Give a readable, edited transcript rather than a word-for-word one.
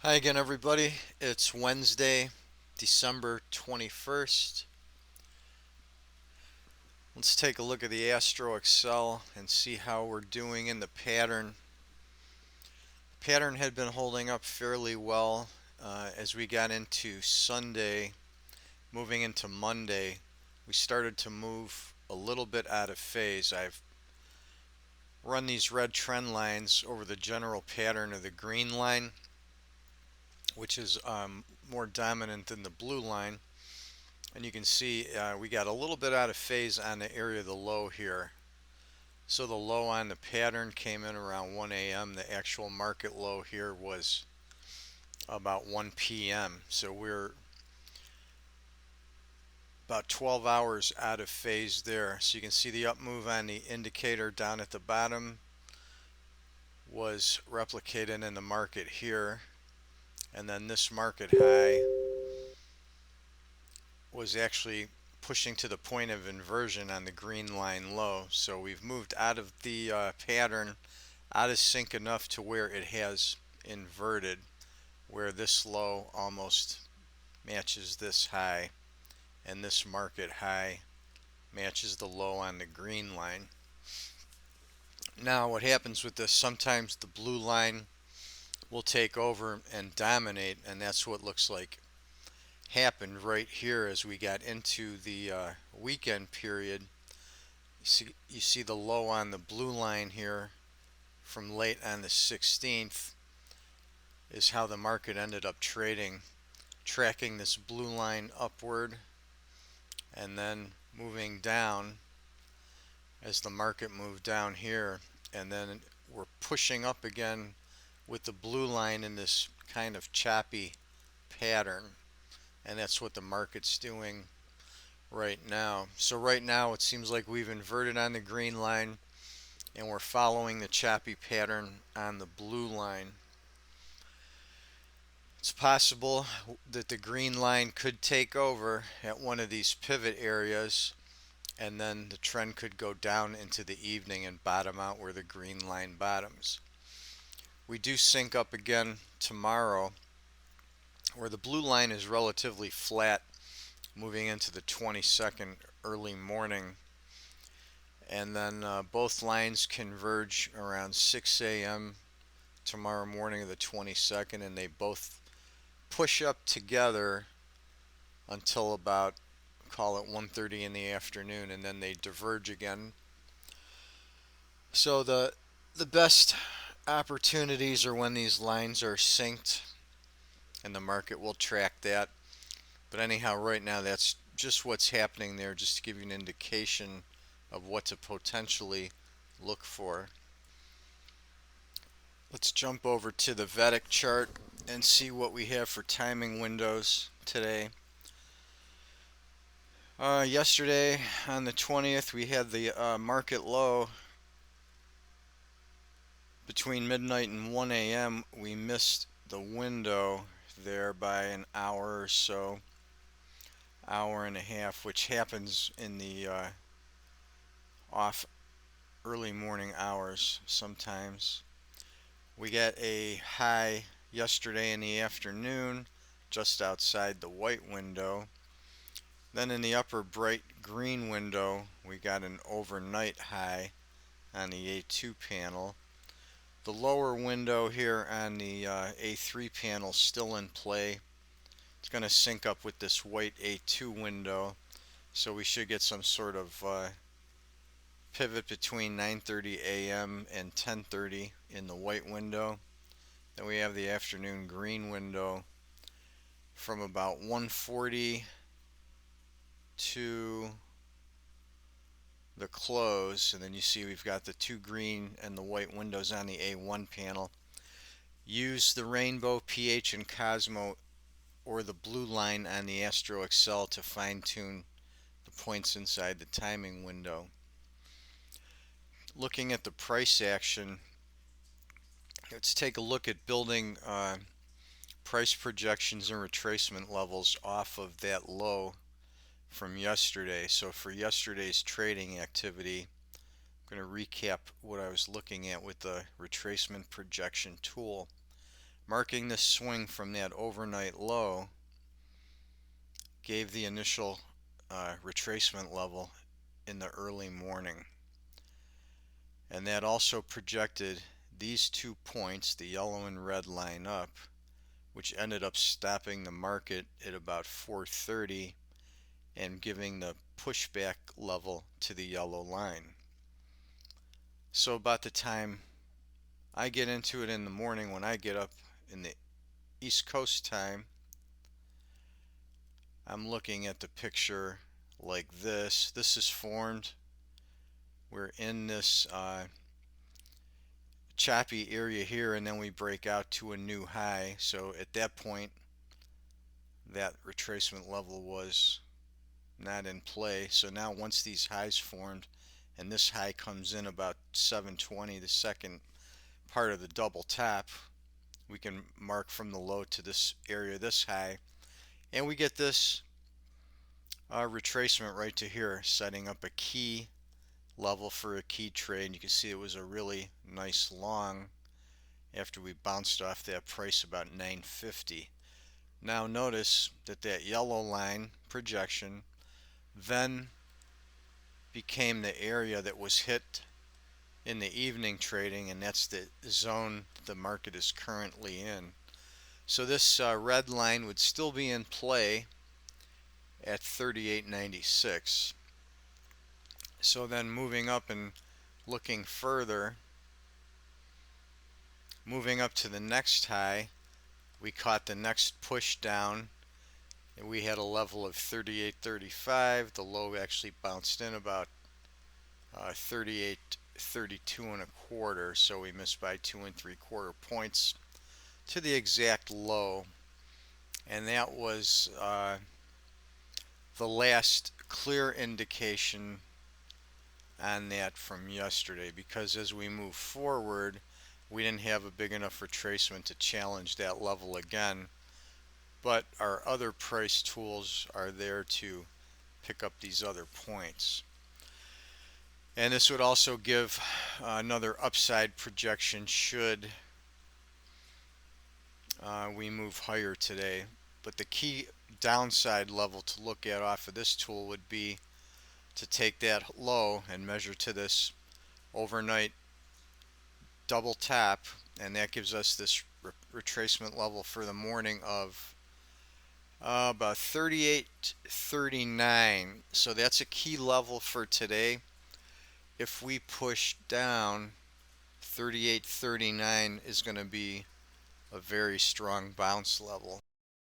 Hi again, everybody. It's Wednesday, December 21st. Let's take a look at the Astro Excel and see how we're doing in the pattern. The pattern had been holding up fairly well as we got into Sunday, moving into Monday. We started to move a little bit out of phase. I've run these red trend lines over the general pattern of the green line, which is more dominant than the blue line. And you can see we got a little bit out of phase on the area of the low here. So the low on the pattern came in around 1 a.m. The actual market low here was about 1 p.m. So we're about 12 hours out of phase there. So you can see the up move on the indicator down at the bottom was replicated in the market here. And then this market high was actually pushing to the point of inversion on the green line low. So we've moved out of the pattern, out of sync enough to where it has inverted, where this low almost matches this high, and this market high matches the low on the green line. Now what happens with this, sometimes the blue line will take over and dominate, and that's what looks like happened right here as we got into the weekend period. You see the low on the blue line here from late on the 16th is how the market ended up trading, tracking this blue line upward and then moving down as the market moved down here, and then we're pushing up again with the blue line in this kind of choppy pattern, and that's what the market's doing right now. So right now it seems like we've inverted on the green line and we're following the choppy pattern on the blue line. It's possible that the green line could take over at one of these pivot areas, and then the trend could go down into the evening and bottom out where the green line bottoms. We do sync up again tomorrow where the blue line is relatively flat moving into the 22nd early morning, and then both lines converge around 6 a.m. tomorrow morning of the 22nd, and they both push up together until about, call it 1:30 in the afternoon, and then they diverge again. So the best opportunities are when these lines are synced, and the market will track that. But anyhow, right now that's just what's happening there, just to give you an indication of what to potentially look for. Let's jump over to the Vedic chart and see what we have for timing windows today. Yesterday on the 20th we had the market low between midnight and 1 a.m. We missed the window there by an hour or so, hour and a half, which happens in the off early morning hours sometimes. We got a high yesterday in the afternoon just outside the white window. Then in the upper bright green window we got an overnight high on the A2 panel. The lower window here on the A3 panel still in play. It's going to sync up with this white A2 window, so we should get some sort of pivot between 9:30 a.m. and 10:30 in the white window. Then we have the afternoon green window from about 1:40 to the close, and then you see we've got the two green and the white windows on the A1 panel. Use the rainbow, pH, and Cosmo or the blue line on the Astro Excel to fine tune the points inside the timing window. Looking at the price action, let's take a look at building price projections and retracement levels off of that low from yesterday. So for yesterday's trading activity, I'm going to recap what I was looking at with the retracement projection tool. Marking this swing from that overnight low gave the initial retracement level in the early morning. And that also projected these 2 points, the yellow and red line up, which ended up stopping the market at about 4:30 and giving the pushback level to the yellow line. So about the time I get into it in the morning, when I get up in the East Coast time, I'm looking at the picture like this. This is formed. We're in this choppy area here, and then we break out to a new high. So at that point, that retracement level was not in play. So now once these highs formed, and this high comes in about 720, the second part of the double top, we can mark from the low to this area, this high, and we get this retracement right to here, setting up a key level for a key trade. You can see it was a really nice long after we bounced off that price about 950. Now notice that that yellow line projection then became the area that was hit in the evening trading, and that's the zone the market is currently in. So this red line would still be in play at 38.96. So then moving up and looking further, moving up to the next high, we caught the next push down, and we had a level of 38.35. The low actually bounced in about 38.32 and a quarter, so we missed by 2 3/4 points to the exact low, and that was the last clear indication on that from yesterday, because as we move forward, we didn't have a big enough retracement to challenge that level again, but our other price tools are there to pick up these other points. And this would also give another upside projection should we move higher today. But the key downside level to look at off of this tool would be to take that low and measure to this overnight double tap, and that gives us this retracement level for the morning of about 38.39. So that's a key level for today. If we push down, 38.39 is going to be a very strong bounce level.